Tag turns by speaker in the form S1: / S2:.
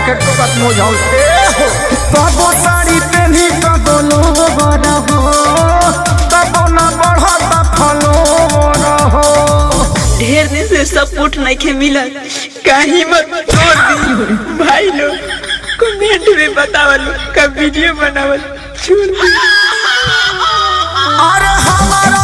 S1: देखे को बात मोझाऊ
S2: कबो साड़ी पहनी कबो लोवर हो,
S1: तबो ना बढ़ता फलोवर हो।
S3: ढेर दिन से सपोर्ट नहीं के मिला, कहीं मत छोड़ दी भाई लोग। कमेंट में बतावल का वीडियो बनावल छोड़ दी।
S1: अरे हमारा